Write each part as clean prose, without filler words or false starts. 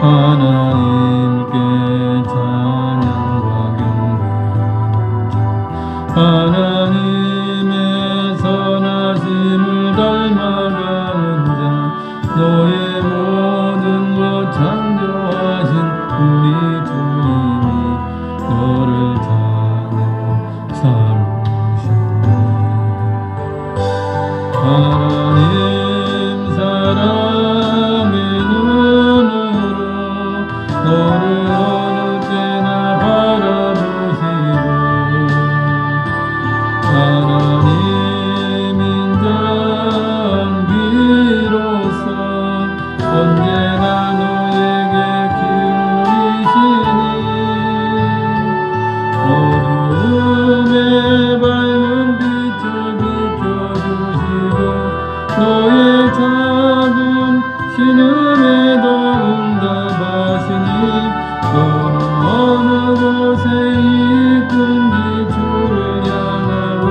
하나님께 찬양과 경배하는 자 하나님의 선하심을 닮아가는 자 너의 모든 것 창조하신 우리 주님이 너를 자녀로 삼으셨네. 하나님 사랑의 눈으로 너를 어느 때나 바라보시고 하나님 인자비로서 언제나 너에게 기울이시니 어둠에 밝은 빛을 비춰주시고 너의 작은 신음에도 응답하시니 너는 어느 곳에 있든지 주를 향하고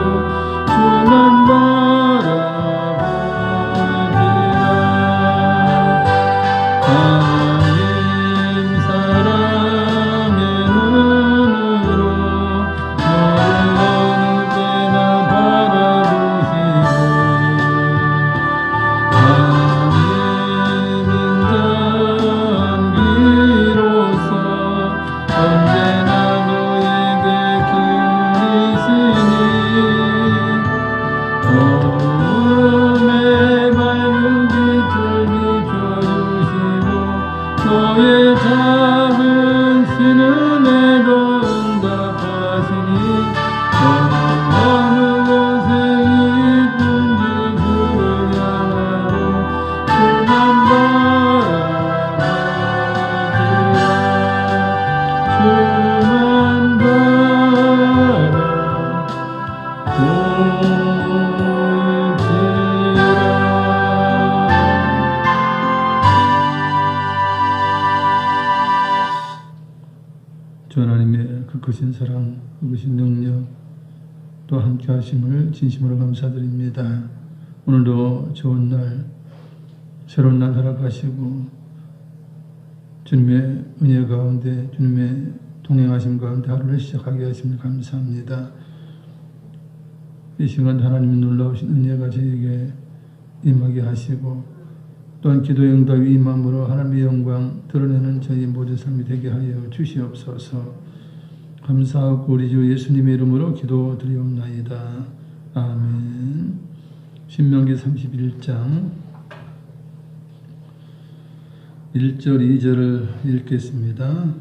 주만 바라볼지라. 하나님 사랑의 눈으로 너를 어느 때나 바라보시고 하나님 인자비로서 언제나 너에게 기울이시니 어둠에 밝은 빛을 비춰주시고 너의 작은 신음에도 응답하시니 너는 어느 곳에 있든지 주를 향하고 주만 바라보지라. 주만 주 하나님의 그 크신 사랑, 그 크신 능력, 또 함께 하심을 진심으로 감사드립니다. 오늘도 좋은 날, 새로운 날 허락하시고 주님의 은혜 가운데, 주님의 동행하심 가운데 하루를 시작하게 하심을 감사합니다. 이 시간 하나님의 놀라우신 은혜가 저에게 임하게 하시고 또한 기도의 응답이 임함으로 하나님의 영광 드러내는 저희 모든 삶이 되게 하여 주시옵소서. 감사하고 우리 주 예수님의 이름으로 기도드리옵나이다. 아멘. 신명기 31장 1절 2절을 읽겠습니다.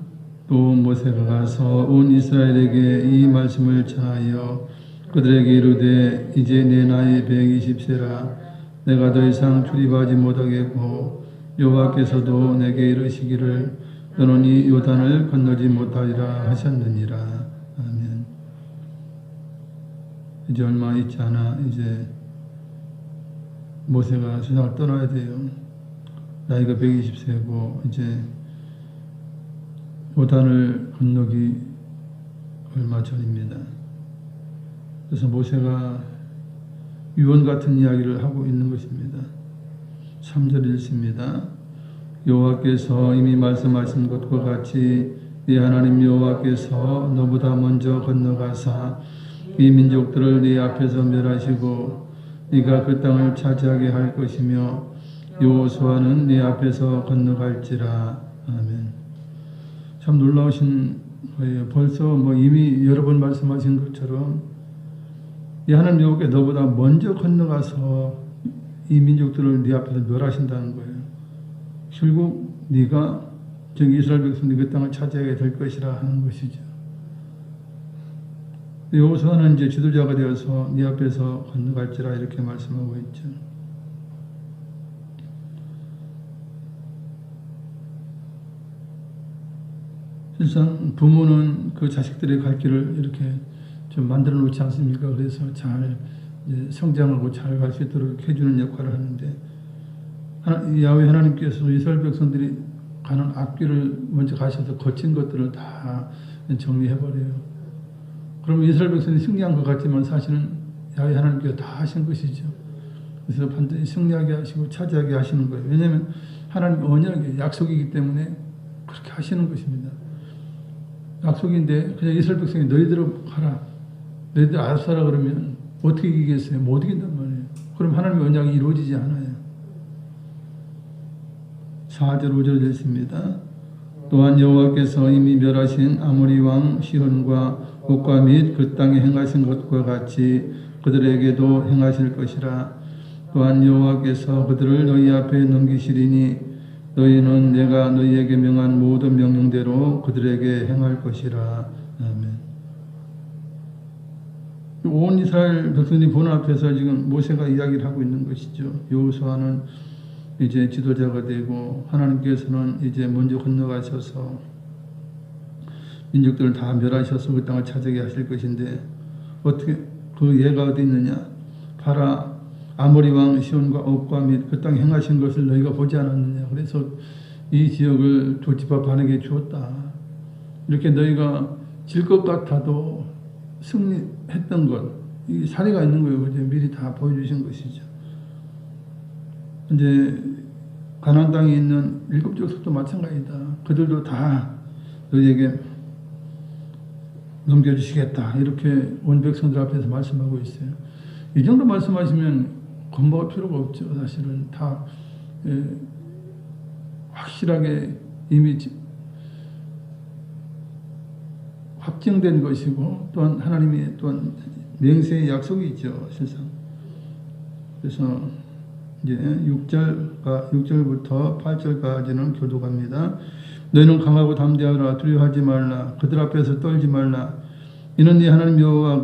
또 모세가 가서 온 이스라엘에게 이 말씀을 전하여 그들에게 이르되 이제 내 나이 120세라 내가 더 이상 출입하지 못하겠고 여호와께서도 내게 이르시기를 너는 이 요단을 건너지 못하리라 하셨느니라. 아멘. 이제 얼마 있지 않아 이제 모세가 세상을 떠나야 돼요. 나이가 120세고 이제 요단을 건너기 얼마 전입니다. 그래서 모세가 유언 같은 이야기를 하고 있는 것입니다. 3절 읽습니다. 여호와께서 이미 말씀하신 것과 같이 네 하나님 여호와께서 너보다 먼저 건너가사 이 민족들을 네 앞에서 멸하시고 네가 그 땅을 차지하게 할 것이며 여호수아는 네 앞에서 건너갈지라. 아멘. 참 놀라우신 거예요. 벌써 이미 여러 번 말씀하신 것처럼 이 하나님 여호와께 너보다 먼저 건너가서 이 민족들을 네 앞에서 멸하신다는 거예요. 결국 네가 저기 이스라엘 백성들이 그 땅을 차지하게 될 것이라 하는 것이죠. 여호수아는 이제 지도자가 되어서 네 앞에서 건너갈지라 이렇게 말씀하고 있죠. 실상 부모는 그 자식들의 갈 길을 이렇게 좀 만들어 놓지 않습니까? 그래서 잘 성장하고 잘 갈 수 있도록 해주는 역할을 하는데 야훼 하나님께서 이스라엘 백성들이 가는 앞길을 먼저 가셔서 거친 것들을 다 정리해버려요. 그러면 이스라엘 백성이 승리한 것 같지만 사실은 야훼 하나님께서 다 하신 것이죠. 그래서 반드시 승리하게 하시고 차지하게 하시는 거예요. 왜냐하면 하나님 언약의 약속이기 때문에 그렇게 하시는 것입니다. 약속인데 그냥 이스라엘 백성이 너희대로 하라. 너희들 알아서 하라 그러면 어떻게 이기겠어요? 못 이긴단 말이에요. 그럼 하나님의 언약이 이루어지지 않아요. 4절 5절 됐습니다. 또한 여호와께서 이미 멸하신 아모리 왕 시혼과 옥과 및 그 땅에 행하신 것과 같이 그들에게도 행하실 것이라. 또한 여호와께서 그들을 너희 앞에 넘기시리니 너희는 내가 너희에게 명한 모든 명령대로 그들에게 행할 것이라. 아멘. 온 이스라엘 백성들이 보는 앞에서 지금 모세가 이야기를 하고 있는 것이죠. 여호수아는 이제 지도자가 되고 하나님께서는 이제 먼저 건너가셔서 민족들을 다 멸하셔서 그 땅을 차지하게 하실 것인데 어떻게 그 예가 어디 있느냐? 봐라, 아모리 왕 시온과 옥과 및 그 땅에 행하신 것을 너희가 보지 않았느냐? 그래서 이 지역을 두 집 앞 반에게 주었다. 이렇게 너희가 질 것 같아도 승리했던 것, 이 사례가 있는 거예요. 이제 미리 다 보여주신 것이죠. 이제 가나안 땅에 있는 7족 속도 마찬가지다. 그들도 다 너희에게 넘겨주시겠다. 이렇게 온 백성들 앞에서 말씀하고 있어요. 이 정도 말씀하시면 겁먹을 필요가 없죠. 사실은 다 확실하게 이미 확정된 것이고 또한 하나님의 또한 맹세의 약속이 있죠. 실상. 그래서 이제 6절부터 8절까지는 교독합니다. 너희는 강하고 담대하라. 두려워하지 말라. 그들 앞에서 떨지 말라. 이는 네 하나님 여호와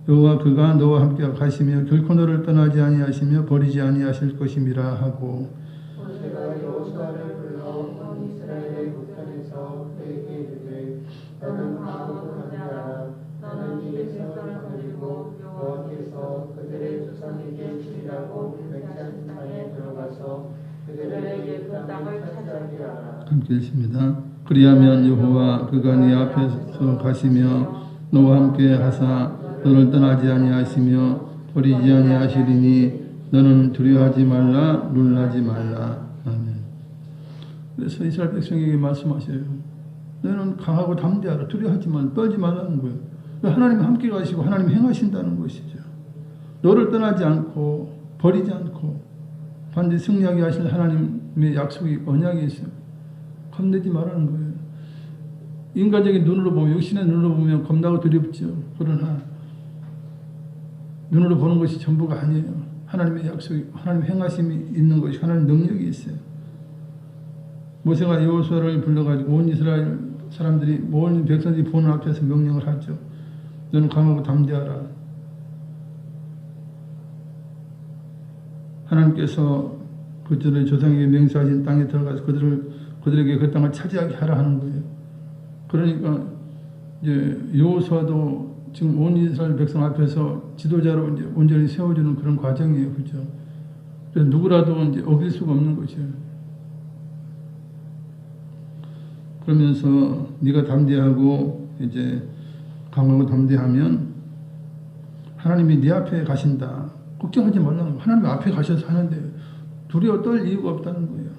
그가 너와 함께 가시며 결코 너를 떠나지 아니하시며 버리지 아니하실 것임이라 하고. 모세가 여호수아를 불러 온 이스라엘의 북편에서 그에게 이르되 너는 강하고 담대하라. 너는 이 백성을 거느리고 여호와께서 그들의 조상에게 주리라고 맹세한 땅에 들어가서 그들에게 그 땅을 차지하게 하라. 함께 읽습니다. 그리하면 여호와 그가 네 앞에서 가시며 너와 함께 하사 너를 떠나지 아니하시며 버리지 아니하시리니 너는 두려워하지 말라. 놀라지 말라. 아멘. 그래서 이스라엘 백성에게 말씀하셔요. 너는 강하고 담대하라. 두려워하지만 떨지 말라는 거예요. 하나님이 함께 가시고 하나님이 행하신다는 것이죠. 너를 떠나지 않고 버리지 않고 반드시 승리하게 하실 하나님의 약속이 언약이 있어요. 겁내지 말라는 거예요. 인간적인 눈으로 보면, 육신의 눈으로 보면 겁나고 두렵죠. 그러나 눈으로 보는 것이 전부가 아니에요. 하나님의 약속이, 하나님의 행하심이 있는 것이, 하나님의 능력이 있어요. 모세가 여호수아를 불러가지고 온 이스라엘 사람들이, 모든 백성들이 보는 앞에서 명령을 하죠. 너는 강하고 담대하라. 하나님께서 그들의 조상에게 맹세하신 땅에 들어가서 그들에게 그 땅을 차지하게 하라 하는 거예요. 그러니까 이제 여호수아도 지금 온 이스라엘 백성 앞에서 지도자로 이제 온전히 세워주는 그런 과정이에요, 그죠? 그래서 누구라도 이제 어길 수가 없는 것이에요. 그러면서 네가 담대하고 이제 강하고 담대하면 하나님이 네 앞에 가신다. 걱정하지 말라는 거예요. 하나님 앞에 가셔서 하는데 두려워 떨 이유가 없다는 거예요.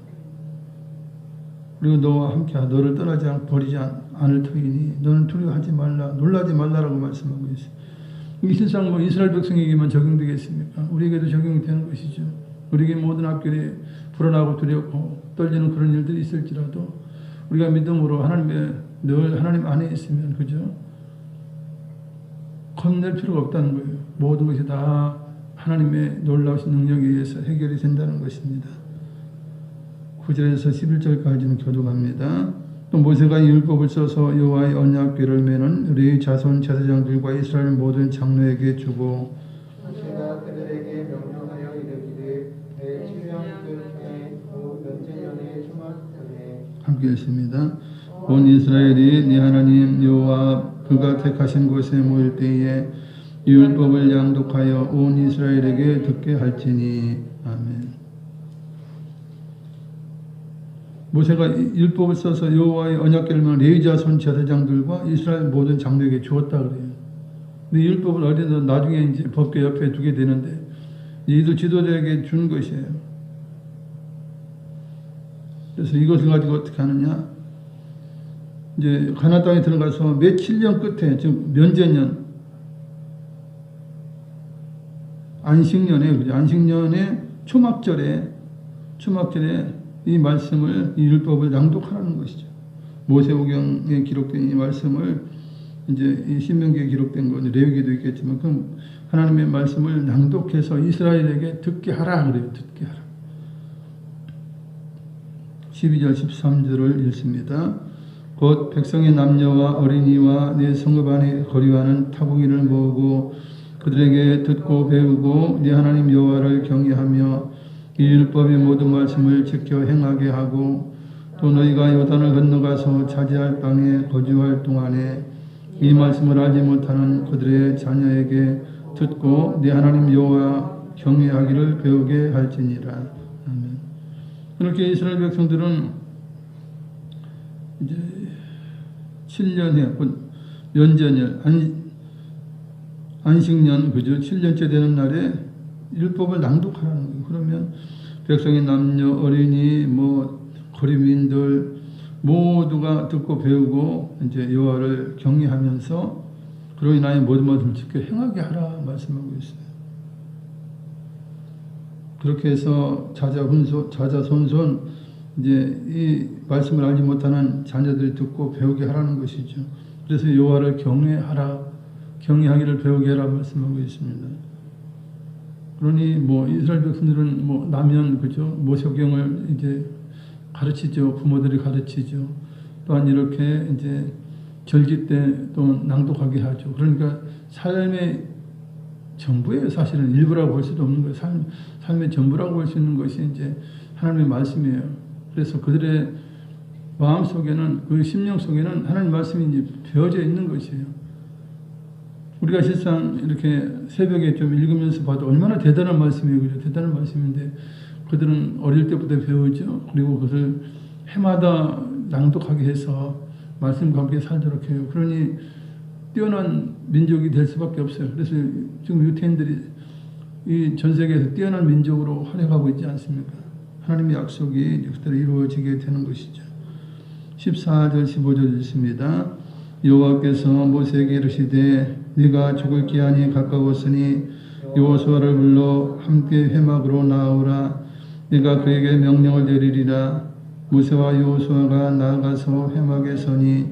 그리고 너와 함께 너를 떠나지 않고 버리지 않을 터이니 너는 두려워하지 말라. 놀라지 말라라고 말씀하고 있어요. 이 실상 뭐 이스라엘 백성에게만 적용되겠습니까? 우리에게도 적용되는 것이죠. 우리에게 모든 앞길에 불안하고 두렵고 떨리는 그런 일들이 있을지라도 우리가 믿음으로 늘 하나님 안에 있으면, 그죠? 겁낼 필요가 없다는 거예요. 모든 것이 다 하나님의 놀라우신 능력에 의해서 해결이 된다는 것입니다. 9절에서 11절까지는 교독합니다. 또 모세가 이 율법을 써서 여호와의 언약궤를 매는 레위 자손 제사장들과 이스라엘 모든 장로에게 주고, 모세가 그들에게 명령하여 이르기를 내 침략을 통해 몇천년의 초막전에 함께 읽습니다. 온 이스라엘이 네 하나님 여호와 그가 택하신 곳에 모일 때에 이 율법을 양독하여 온 이스라엘에게 듣게 할지니. 아멘. 모세가 율법을 써서 여호와의 언약궤를 매는 레위 자손 제사장들과 이스라엘 모든 장로에게 주었다 그래요. 근데 이 율법을 어디서 나중에 이제 법궤 옆에 두게 되는데 이들 지도자에게 준 것이에요. 그래서 이것을 가지고 어떻게 하느냐? 이제 가나안 땅에 들어가서 며칠 년 끝에, 즉 면제년, 안식년에, 그죠? 안식년에 초막절에 이 말씀을, 이 율법을 낭독하라는 것이죠. 모세오경에 기록된 이 말씀을 이제 이 신명기에 기록된 거, 레위기도 있겠지만, 그럼 하나님의 말씀을 낭독해서 이스라엘에게 듣게 하라 그래요. 듣게 하라. 12절 13절을 읽습니다. 곧 백성의 남녀와 어린이와 네 성읍 안에 거류하는 타국인을 모으고 그들에게 듣고 배우고 네 하나님 여호와를 경외하며 이 율법의 모든 말씀을 지켜 행하게 하고 또 너희가 요단을 건너가서 차지할 땅에 거주할 동안에 이 말씀을 알지 못하는 그들의 자녀에게 듣고 네 하나님 여호와 경외하기를 배우게 할지니라. 아멘. 그렇게 이스라엘 백성들은 이제 7년에 연전일 안식년, 그죠? 7년째 되는 날에 율법을 낭독하라는 거예요. 그러면 백성의 남녀, 어린이, 거류민들 모두가 듣고 배우고 이제 여호와를 경외하면서 그로 인하여 모든 것을 지켜 행하게 하라 말씀하고 있어요. 그렇게 해서 자자손손 이제 이 말씀을 알지 못하는 자녀들이 듣고 배우게 하라는 것이죠. 그래서 여호와를 경외하기를 배우게 하라 말씀하고 있습니다. 그러니 이스라엘 백성들은 나면 그죠? 모세오경을 이제 가르치죠. 부모들이 가르치죠. 또한 이렇게 이제 절기 때 또 낭독하게 하죠. 그러니까 삶의 전부예요. 사실은 일부라고 볼 수도 없는 거예요. 삶의 전부라고 볼 수 있는 것이 이제 하나님의 말씀이에요. 그래서 그들의 마음 속에는, 그 심령 속에는 하나님 말씀이 이제 배어져 있는 것이에요. 우리가 실상 이렇게 새벽에 좀 읽으면서 봐도 얼마나 대단한 말씀이에요. 그죠? 대단한 말씀인데 그들은 어릴 때부터 배우죠. 그리고 그것을 해마다 낭독하게 해서 말씀과 함께 살도록 해요. 그러니 뛰어난 민족이 될 수밖에 없어요. 그래서 지금 유태인들이 이 전 세계에서 뛰어난 민족으로 활약하고 있지 않습니까? 하나님의 약속이 그대로 이루어지게 되는 것이죠. 14절 15절 읽습니다. 여호와께서 모세에게 이르시되 네가 죽을 기한이 가까웠으니 여호수아를 불러 함께 회막으로 나아오라. 네가 그에게 명령을 내리리라. 모세와 여호수아가 나아가서 회막에 서니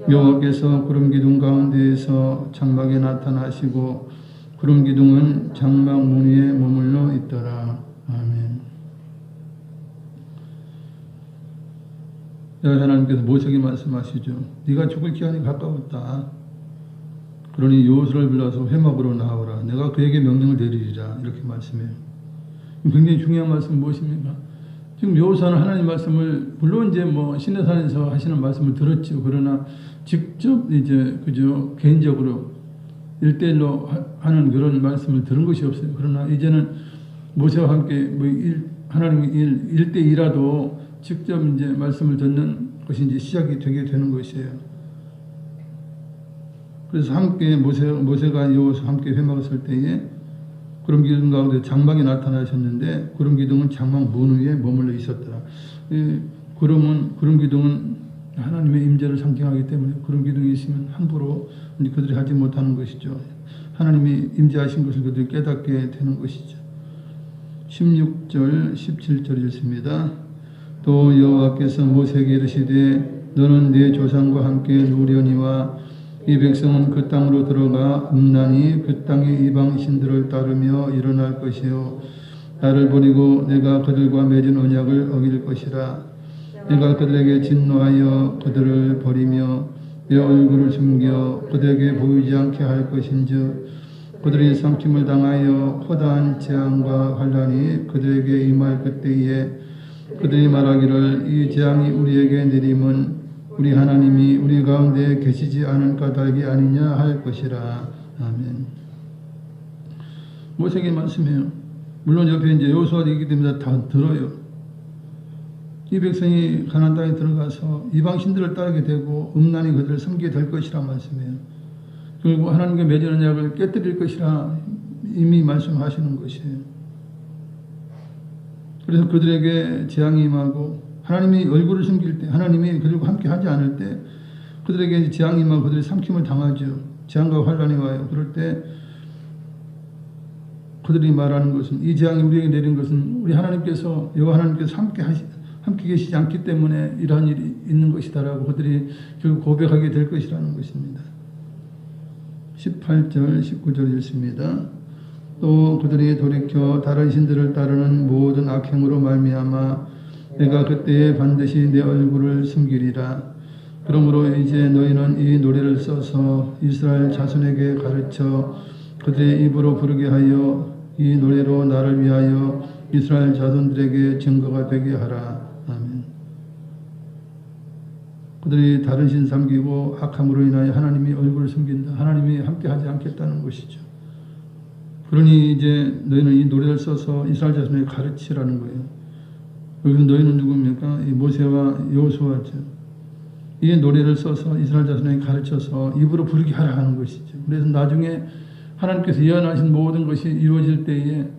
여호와께서 구름 기둥 가운데에서 장막에 나타나시고 구름 기둥은 장막 문 위에 머물러 있더라. 아멘. 하나님께서 모세에게 말씀하시죠. 네가 죽을 기한이 가까웠다. 그러니 여호수아를 불러서 회막으로 나오라. 내가 그에게 명령을 내리리라. 이렇게 말씀해요. 굉장히 중요한 말씀은 무엇입니까? 지금 여호수아는 하나님 말씀을 물론 이제 시내산에서 하시는 말씀을 들었죠. 그러나 직접 이제 그저 개인적으로 1대1로 하는 그런 말씀을 들은 것이 없어요. 그러나 이제는 모세와 함께 하나님의 1대2라도 직접 이제 말씀을 듣는 것이 이제 시작이 되게 되는 것이에요. 그래서 함께 모세가 여호수아와 함께 회막을 설 때에 구름 기둥 가운데 장막이 나타나셨는데 구름 기둥은 장막 문 위에 머물러 있었더라. 구름 기둥은 하나님의 임재를 상징하기 때문에 구름 기둥이 있으면 함부로 그들이 하지 못하는 것이죠. 하나님이 임재하신 것을 그들이 깨닫게 되는 것이죠. 16절 17절 읽습니다. 또 여호와께서 모세에게 이르시되 너는 네 조상과 함께 누우려니와 이 백성은 그 땅으로 들어가 음란히 그 땅의 이방 신들을 따르며 일어날 것이요 나를 버리고 내가 그들과 맺은 언약을 어길 것이라. 내가 그들에게 진노하여 그들을 버리며 내 얼굴을 숨겨 그들에게 보이지 않게 할 것인즉 그들이 삼킴을 당하여 허다한 재앙과 환난이 그들에게 임할 그때에 그들이 말하기를 이 재앙이 우리에게 내림은 우리 하나님이 우리 가운데 계시지 않은 까닭이 아니냐 할 것이라. 아멘. 모세에게 말씀해요. 물론 옆에 이제 여호수아도 있기 때문에 다 들어요. 이 백성이 가나안 땅에 들어가서 이방 신들을 따르게 되고 음란히 그들을 섬기게 될 것이라 말씀해요. 그리고 하나님과 맺은 언약을 깨뜨릴 것이라 이미 말씀하시는 것이에요. 그래서 그들에게 재앙이 임하고 하나님이 얼굴을 숨길 때, 하나님이 그들과 함께 하지 않을 때 그들에게 재앙이 임하고 그들이 삼킴을 당하죠. 재앙과 환란이 와요. 그럴 때 그들이 말하는 것은, 이 재앙이 우리에게 내린 것은 우리 하나님께서, 여호와 하나님께서 함께 계시지 않기 때문에 이러한 일이 있는 것이다라고 그들이 결국 고백하게 될 것이라는 것입니다. 18절 19절 읽습니다. 또 그들이 돌이켜 다른 신들을 따르는 모든 악행으로 말미암아 내가 그때에 반드시 내 얼굴을 숨기리라. 그러므로 이제 너희는 이 노래를 써서 이스라엘 자손에게 가르쳐 그들의 입으로 부르게 하여 이 노래로 나를 위하여 이스라엘 자손들에게 증거가 되게 하라. 아멘. 그들이 다른 신 섬기고 악함으로 인하여 하나님이 얼굴을 숨긴다. 하나님이 함께하지 않겠다는 것이죠. 그러니 이제 너희는 이 노래를 써서 이스라엘 자손에게 가르치라는 거예요. 여기서 너희는 누굽니까? 이 모세와 여호수아죠. 이 노래를 써서 이스라엘 자손에게 가르쳐서 입으로 부르게 하라 하는 것이죠. 그래서 나중에 하나님께서 예언하신 모든 것이 이루어질 때에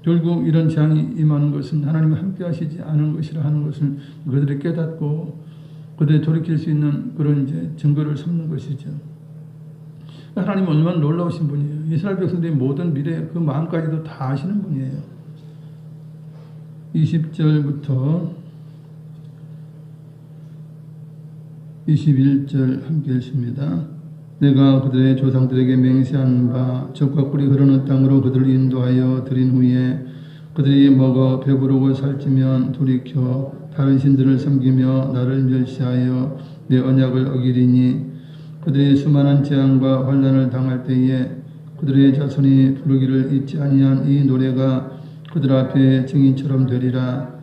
결국 이런 재앙이 임하는 것은 하나님이 함께 하시지 않은 것이라 하는 것을 그들이 깨닫고 그들이 돌이킬 수 있는 그런 이제 증거를 삼는 것이죠. 하나님은 얼마나 놀라우신 분이에요. 이스라엘 백성들의 모든 미래 그 마음까지도 다 아시는 분이에요. 20절부터 21절 함께 읽습니다. 내가 그들의 조상들에게 맹세한 바 적과 꿀이 흐르는 땅으로 그들을 인도하여 드린 후에 그들이 먹어 배부르고 살찌면 돌이켜 다른 신들을 섬기며 나를 멸시하여 내 언약을 어기리니 그들이 수많은 재앙과 환난을 당할 때에 그들의 자손이 부르기를 잊지 아니한 이 노래가 그들 앞에 증인처럼 되리라.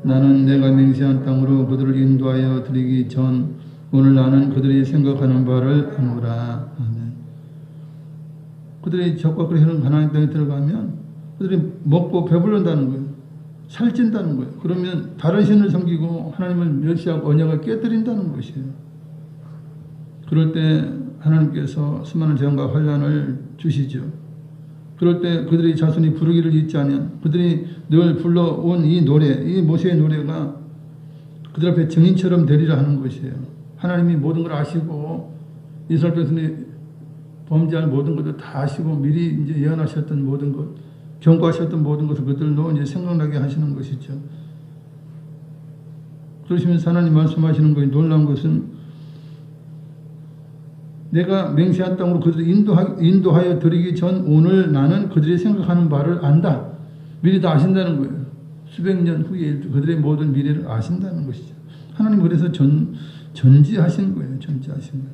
나는 내가 맹세한 땅으로 그들을 인도하여 드리기 전 오늘 나는 그들이 생각하는 바를 아노라. 아멘. 그들이 적과 꿀이 흐르는 가나안 땅에 들어가면 그들이 먹고 배부른다는 거예요. 살찐다는 거예요. 그러면 다른 신을 섬기고 하나님을 멸시하고 언약을 깨뜨린다는 것이에요. 그럴 때 하나님께서 수많은 재앙과 환난을 주시죠. 그럴 때 그들의 자손이 부르기를 잊지 않으면 그들이 늘 불러온 이 노래, 이 모세의 노래가 그들 앞에 증인처럼 되리라 하는 것이에요. 하나님이 모든 걸 아시고 이스라엘 백성이 범죄할 모든 것을 다 아시고 미리 이제 예언하셨던 모든 것, 경고하셨던 모든 것을 그들도 이제 생각나게 하시는 것이죠. 그러시면서 하나님 말씀하시는 것이 놀라운 것은 내가 맹세한 땅으로 그들을 인도하여 드리기 전 오늘 나는 그들이 생각하는 바를 안다. 미리 다 아신다는 거예요. 수백 년 후에 그들의 모든 미래를 아신다는 것이죠. 하나님 그래서 전지하신 거예요. 전지하신 거예요.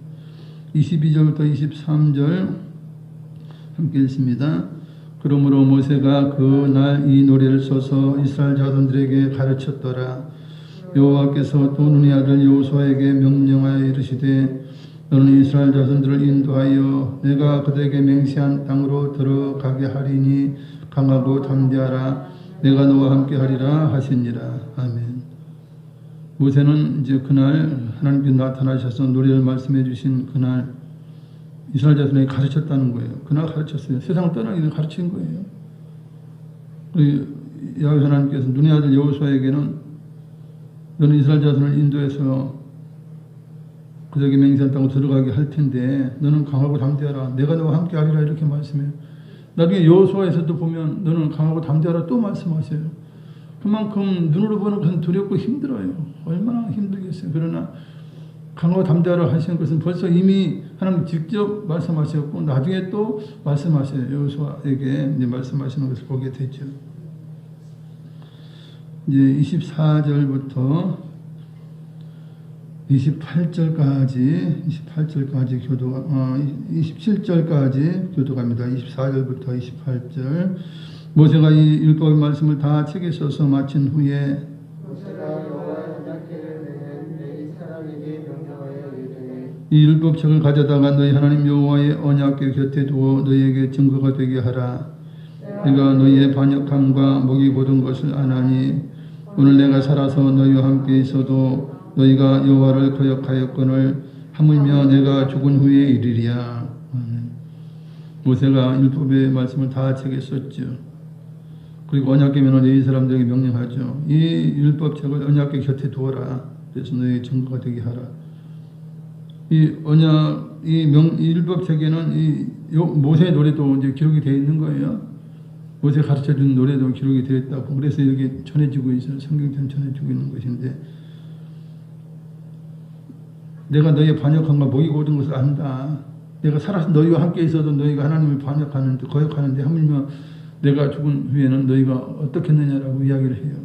22절부터 23절 함께 읽습니다. 그러므로 모세가 그 날 이 노래를 써서 이스라엘 자손들에게 가르쳤더라. 여호와께서 또 눈의 아들 여호수아에게 명령하여 이르시되 너는 이스라엘 자손들을 인도하여 내가 그들에게 맹세한 땅으로 들어가게 하리니 강하고 담대하라. 내가 너와 함께 하리라 하시니라. 아멘. 모세는 이제 그날 하나님께 나타나셔서 노래를 말씀해 주신 그날 이스라엘 자손에게 가르쳤다는 거예요. 그날 가르쳤어요. 세상을 떠나기 전에 가르친 거예요. 야훼 하나님께서 눈의 아들 여호수아에게는 너는 이스라엘 자손을 인도해서 그들에게 맹세한 땅으로 들어가게 할 텐데 너는 강하고 담대하라. 내가 너와 함께 하리라 이렇게 말씀해요. 나중에 여호수아에서도 보면 너는 강하고 담대하라 또 말씀하세요. 그만큼 눈으로 보는 것은 두렵고 힘들어요. 얼마나 힘들겠어요. 그러나 강하고 담대하라 하시는 것은 벌써 이미 하나님 직접 말씀하셨고 나중에 또 말씀하셔요. 여호수아에게 이제 말씀하시는 것을 보게 되죠. 이제 24절부터 28절까지 교도가 27절까지 교도갑니다. 24절부터 28절 모세가 이 율법의 말씀을 다 책에 써서 마친 후에 모세가 여호와의 언약궤를 메는 네 사람에게 명령하여 이르되 이 율법책을 가져다가 너희 하나님 여호와의 언약궤 곁에 두어 너희에게 증거가 되게 하라. 내가 너희의 반역함과 목이 곧은 것을 아나니 오늘 내가 살아서 너희와 함께 있어도 너희가 여호와를 거역하였거늘 하물며 내가 죽은 후에 이르리야. 모세가 율법의 말씀을 다 책에 썼죠. 그리고 언약궤면은 이 사람들에게 명령하죠. 이 율법책을 언약궤 곁에 두어라. 그래서 너희 증거가 되게 하라. 이 언약, 이 율법책에는 이 모세의 노래도 이제 기록이 되어 있는 거예요. 모세 가르쳐 준 노래도 기록이 되어 있다고. 그래서 이렇게 전해지고 있어요. 성경처럼 전해지고 있는 것인데, 내가 너희의 반역함과 목이 고든 것을 안다. 내가 살아서 너희와 함께 있어도 너희가 하나님을 반역하는데, 거역하는데, 하물며 내가 죽은 후에는 너희가 어떻겠느냐라고 이야기를 해요.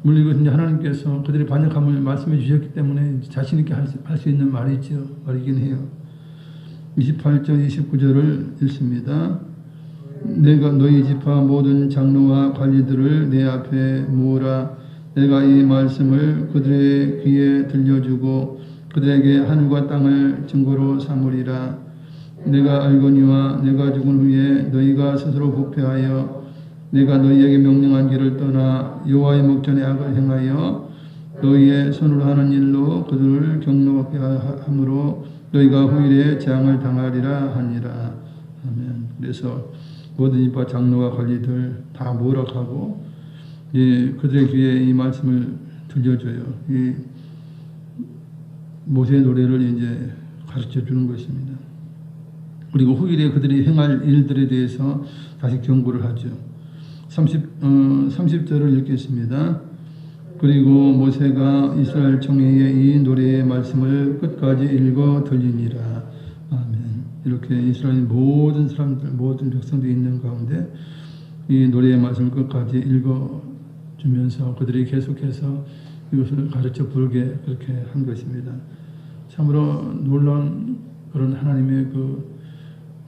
물론 이것은 이제 하나님께서 그들의 반역함을 말씀해 주셨기 때문에 자신 있게 할 수 있는 말이긴 해요. 28절 29절을 읽습니다. 내가 너희 지파 모든 장로와 관리들을 내 앞에 모으라. 내가 이 말씀을 그들의 귀에 들려주고 그들에게 하늘과 땅을 증거로 삼으리라. 내가 알거니와 내가 죽은 후에 너희가 스스로 부패하여 내가 너희에게 명령한 길을 떠나 여호와의 목전에 악을 행하여 너희의 손으로 하는 일로 그들을 경노하게 함으로 너희가 후일에 재앙을 당하리라 하니라. 아멘. 그래서 모든 이파 장로와 관리들 다 모락하고 그들의 귀에 이 말씀을 들려줘요. 이 모세의 노래를 이제 가르쳐 주는 것입니다. 그리고 후일에 그들이 행할 일들에 대해서 다시 경고를 하죠. 30절을 읽겠습니다. 그리고 모세가 이스라엘 총회에 이 노래의 말씀을 끝까지 읽어 들리니라. 아멘. 이렇게 이스라엘 모든 사람들, 모든 백성들이 있는 가운데 이 노래의 말씀을 끝까지 읽어 주면서 그들이 계속해서 이것을 가르쳐 부르게 그렇게 한 것입니다. 참으로 놀라운 그런 하나님의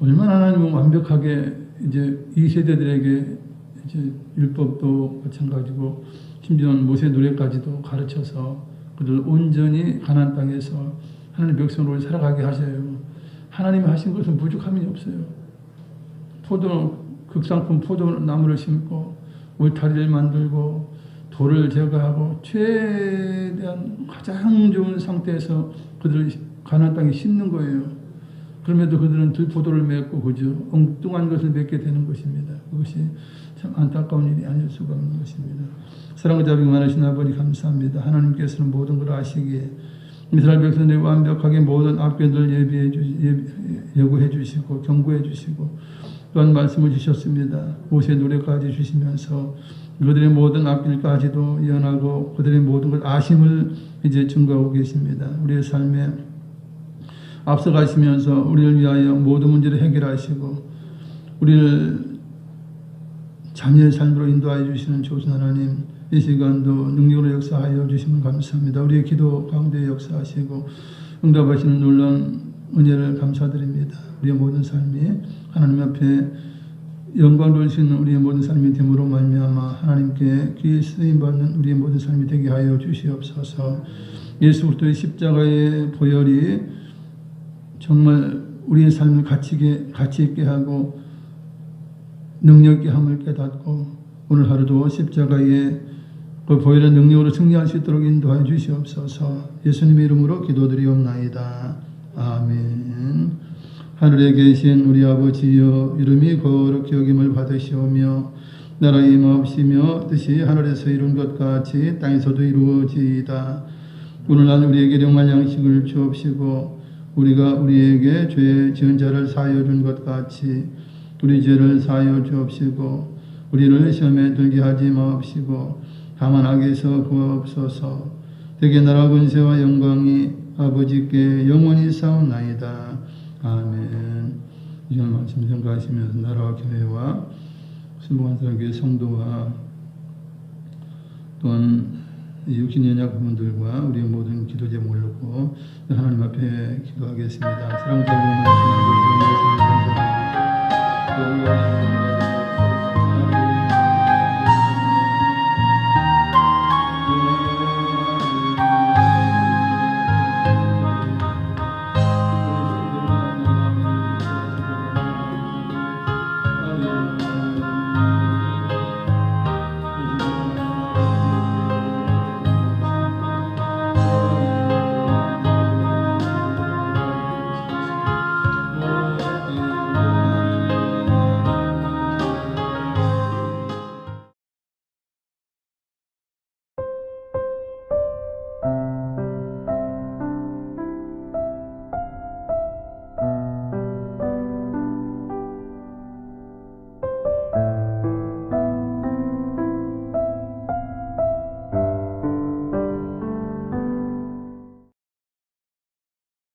얼마나 하나님은 완벽하게 이제 이 세대들에게 이제 율법도 마찬가지고 심지어 모세 노래까지도 가르쳐서 그들 온전히 가나안 땅에서 하나님 백성으로 살아가게 하셔요. 하나님이 하신 것은 부족함이 없어요. 극상품 포도나무를 심고 울타리를 만들고 돌을 제거하고 최대한 가장 좋은 상태에서 그들을 가나안 땅에 심는 거예요. 그럼에도 그들은 들포도를 맺고 그저 엉뚱한 것을 맺게 되는 것입니다. 그것이 참 안타까운 일이 아닐 수가 없는 것입니다. 사랑과 자비가 많으신 아버지 감사합니다. 하나님께서는 모든 걸 아시기에 이스라엘 백성들이 완벽하게 모든 악변을 예고해 주시고 경고해 주시고 또한 말씀을 주셨습니다. 모세 노래까지 주시면서 그들의 모든 악길까지도 예언하고 그들의 모든 걸 아심을 이제 증거하고 계십니다. 우리의 삶에 앞서가시면서 우리를 위하여 모든 문제를 해결하시고 우리를 자녀의 삶으로 인도하여 주시는 조선 하나님, 이 시간도 능력으로 역사하여 주시면 감사합니다. 우리의 기도 가운데 역사하시고 응답하시는 놀라운 은혜를 감사드립니다. 우리의 모든 삶이 하나님 앞에 영광 돌릴 수 있는 우리의 모든 삶이 됨으로 말미암아 하나님께 귀에 쓰임받는 우리의 모든 삶이 되게 하여 주시옵소서. 예수 그리스도의 십자가의 보혈이 정말 우리의 삶을 가치 있게 하고 능력 있게 함을 깨닫고 오늘 하루도 십자가의 그 보혈의 능력으로 승리할 수 있도록 인도하여 주시옵소서. 예수님의 이름으로 기도드리옵나이다. 아멘. 하늘에 계신 우리 아버지여, 이름이 거룩히 여김을 받으시오며 나라가 임하옵시며 뜻이 하늘에서 이룬 것 같이 땅에서도 이루어지이다. 오늘날 우리에게 일용할 양식을 주옵시고 우리가 우리에게 죄 지은 자를 사하여 준 것 같이 우리 죄를 사하여 주옵시고 우리를 시험에 들게 하지 마옵시고 다만 악에서 구하옵소서. 대개 나라 권세와 영광이 아버지께 영원히 사옵나이다. 아멘. 이전 말씀 생각하시면서 나라와 교회와 순복한 사람교회 성도와 또한 육신 연약분들과 우리의 모든 기도 제목을 놓고 하나님 앞에 기도하겠습니다. 사랑스러운 하나님, 감사합니다.